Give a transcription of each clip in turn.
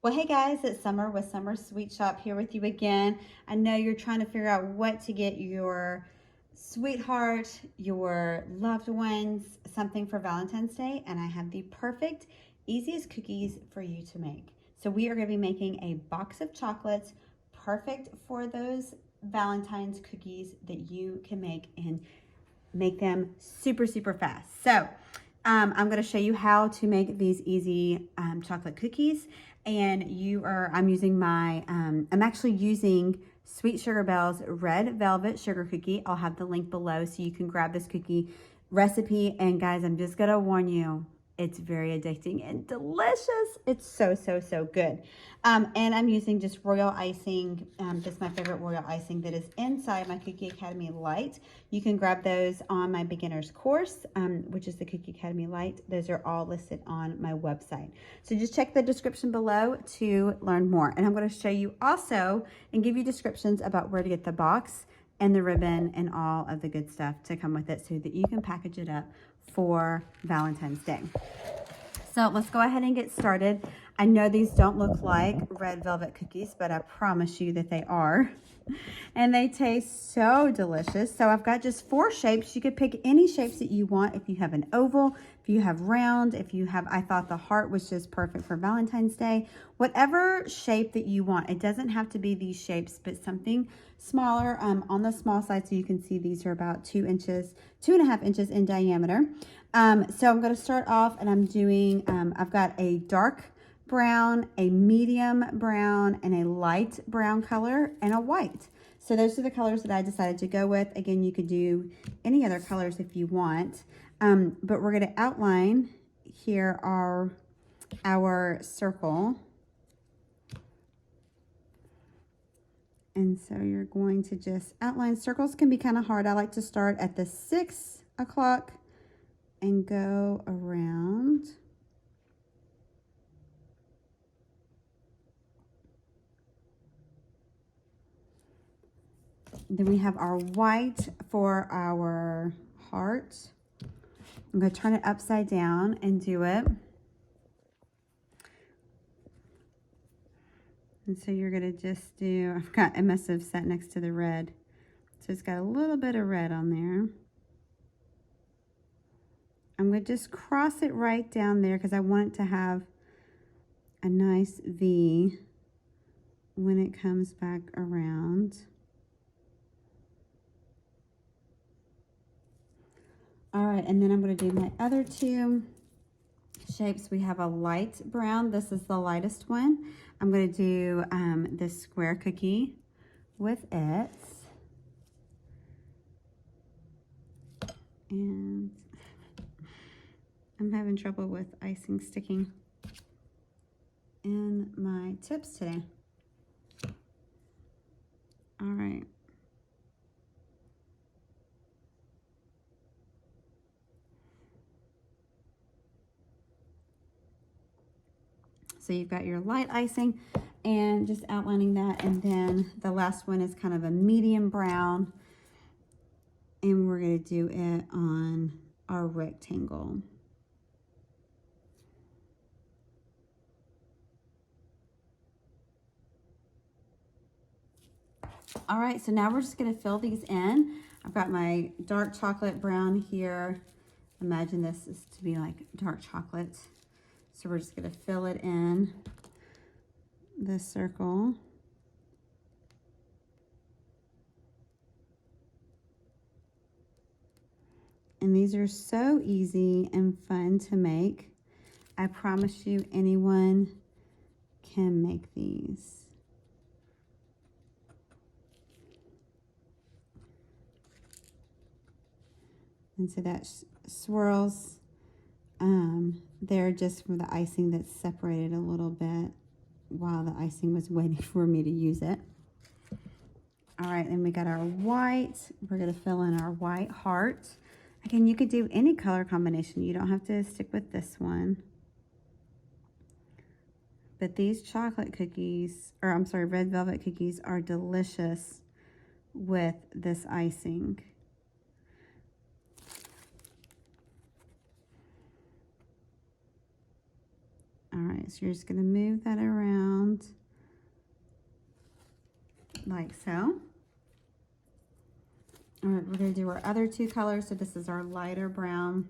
Well, hey guys, it's Summer with Summer Sweet Shop here with you again. I know you're trying to figure out what to get your sweetheart, your loved ones, something for Valentine's Day, and I have the perfect, easiest cookies for you to make. So we are going to be making a box of chocolates, perfect for those Valentine's cookies that you can make and make them super, super fast. So I'm going to show you how to make these easy chocolate cookies. And I'm using I'm actually using Sweet Sugar Bell's Red Velvet Sugar Cookie. I'll have the link below so you can grab this cookie recipe. And guys, I'm just going to warn you, it's very addicting and delicious. It's so, so, so good. And I'm using just royal icing. This is my favorite royal icing that is inside my Cookie Academy Light. You can grab those on my beginner's course, which is the Cookie Academy Light. Those are all listed on my website. So just check the description below to learn more. And I'm going to show you also and give you descriptions about where to get the box and the ribbon and all of the good stuff to come with it so that you can package it up for Valentine's Day. So let's go ahead and get started. I know these don't look like red velvet cookies, but I promise you that they are. And they taste so delicious. So I've got just 4 shapes. You could pick any shapes that you want. If you have an oval, if you have round, I thought the heart was just perfect for Valentine's Day. Whatever shape that you want. It doesn't have to be these shapes, but something smaller on the small side. So you can see these are about 2.5 inches in diameter. So I'm going to start off and I'm doing, I've got a dark brown, a medium brown, and a light brown color, and a white. So those are the colors that I decided to go with. Again, you could do any other colors if you want. But we're going to outline here our circle. And so you're going to just outline. Circles can be kind of hard. I like to start at the 6 o'clock and go around. Then we have our white for our heart. I'm going to turn it upside down and do it. And so you're going to just do, I must have set next to the red. So it's got a little bit of red on there. I'm going to just cross it right down there because I want it to have a nice V when it comes back around. All right, and then I'm going to do my other 2 shapes. We have a light brown. This is the lightest one. I'm going to do this square cookie with it. And I'm having trouble with icing sticking in my tips today. All right. So you've got your light icing and just outlining that. And then the last one is kind of a medium brown. And we're going to do it on our rectangle. All right, so now we're just going to fill these in. I've got my dark chocolate brown here. Imagine this is to be like dark chocolate. So we're just going to fill it in the circle. And these are so easy and fun to make. I promise you anyone can make these. And so that swirls there just from the icing that's separated a little bit while the icing was waiting for me to use it. All right, and we got our white. We're going to fill in our white heart. Again, you could do any color combination. You don't have to stick with this one. But these chocolate cookies, or I'm sorry, red velvet cookies are delicious with this icing. All right, So you're just going to move that around like so. All right, we're going to do our other two colors. So this is our lighter brown.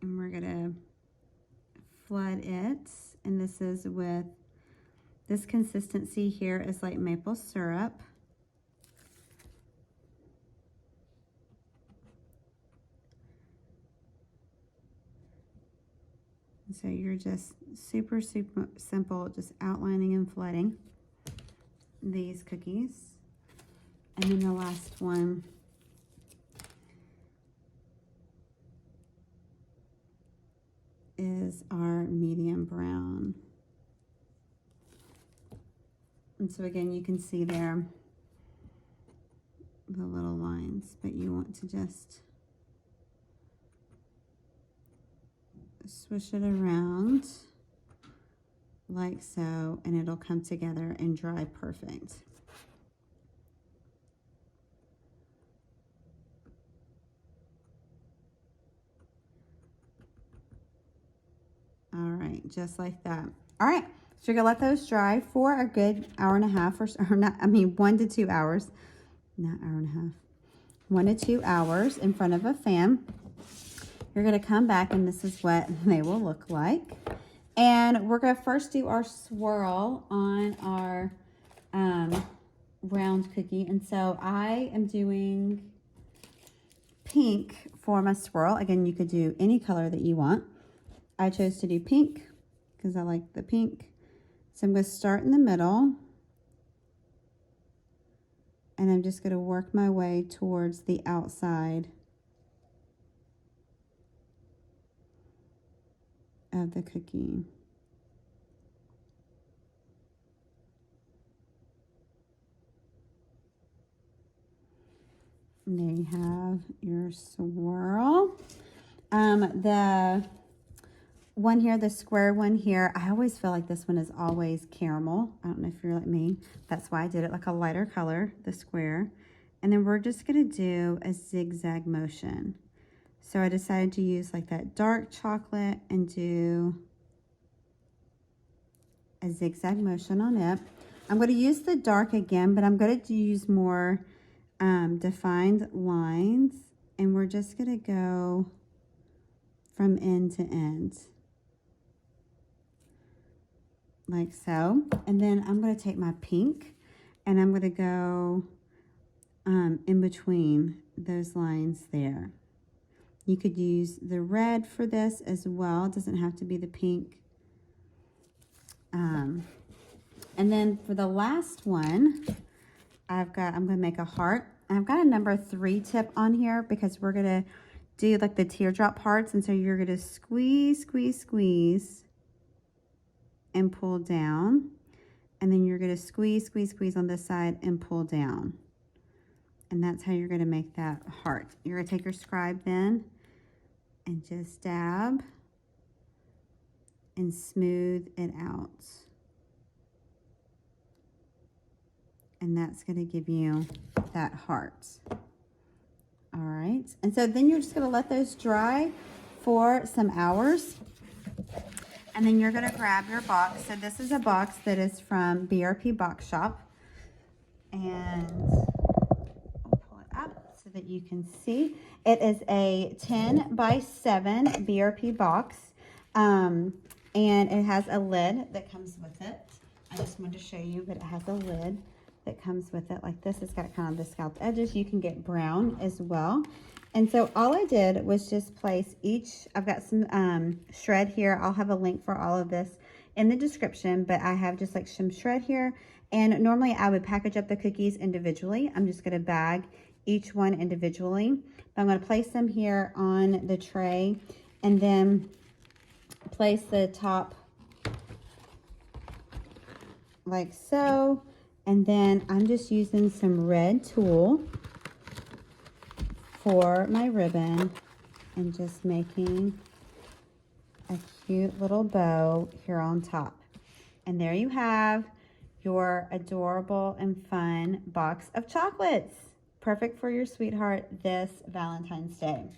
And we're going to flood it. And this is with, this consistency here is like maple syrup. So you're just super simple, just outlining and flooding these cookies. And then the last one is our medium brown. And so again, you can see there the little lines, but you want to just swish it around like so, and it'll come together and dry perfect. All right, just like that. All right, so you're gonna let those dry for a good hour and a half, or not, I mean 1 to 2 hours, not hour and a half, 1 to 2 hours in front of a fan. You're gonna come back and this is what they will look like. And we're gonna first do our swirl on our round cookie. And so I am doing pink for my swirl. Again, you could do any color that you want. I chose to do pink because I like the pink. So I'm gonna start in the middle. And I'm just gonna work my way towards the outside of the cookie. And there you have your swirl. The one here, the square one here, I always feel like this one is always caramel. I don't know if you're like me. That's why I did it like a lighter color, the square. And then we're just gonna do a zigzag motion. So I decided to use like that dark chocolate and do a zigzag motion on it. I'm going to use the dark again, but I'm going to use more defined lines. And we're just going to go from end to end. Like so. And then I'm going to take my pink and I'm going to go in between those lines there. You could use the red for this as well. It doesn't have to be the pink. And then for the last one, I'm going to make a heart. I've got a number 3 tip on here because we're going to do like the teardrop hearts. And so you're going to squeeze, squeeze, squeeze and pull down. And then you're going to squeeze, squeeze, squeeze on this side and pull down. And that's how you're going to make that heart. You're going to take your scribe then and just dab and smooth it out. And that's going to give you that heart. All right. And so then you're just going to let those dry for some hours. And then you're going to grab your box. So this is a box that is from BRP Box Shop. And I'll pull it up so that you can see. It is a 10 by 7 BRP box. And it has a lid that comes with it. I just wanted to show you, but it has a lid that comes with it like this. It's got kind of the scalloped edges. You can get brown as well. And so all I did was just place each, I've got some shred here. I'll have a link for all of this in the description, but I have just like some shred here. And normally I would package up the cookies individually. I'm just gonna bag each one individually. But I'm gonna place them here on the tray and then place the top like so. And then I'm just using some red tulle for my ribbon and just making a cute little bow here on top. And there you have your adorable and fun box of chocolates. Perfect for your sweetheart this Valentine's Day.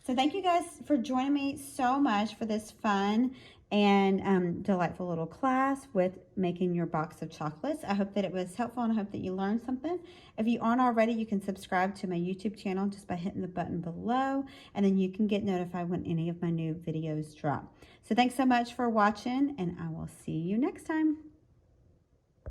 So thank you guys for joining me so much for this fun and delightful little class with making your box of chocolates. I hope that it was helpful and I hope that you learned something. If you aren't already, you can subscribe to my YouTube channel just by hitting the button below, and then you can get notified when any of my new videos drop. So thanks so much for watching, and I will see you next time.